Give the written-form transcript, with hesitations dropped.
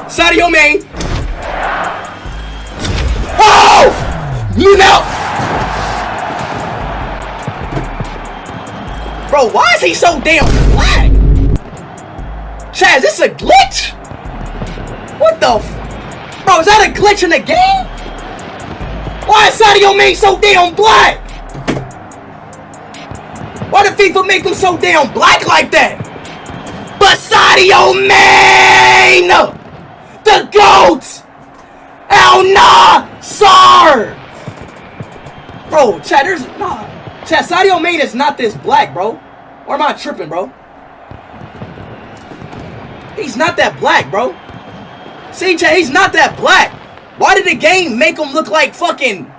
Sadio Mane. Oh! You know. Bro, why is he so damn black? Chad, is this a glitch? What the Bro, is that a glitch in the game? Why is Sadio Mane so damn black? Why did FIFA make him so damn black like that? But Sadio Mane! The GOAT! El Nassr! Bro, Chad, there's... Nah. Chad, Sadio Mane is not this black, bro. Or am I tripping, bro? He's not that black, bro. See, Chad, he's not that black. Why did the game make him look like fucking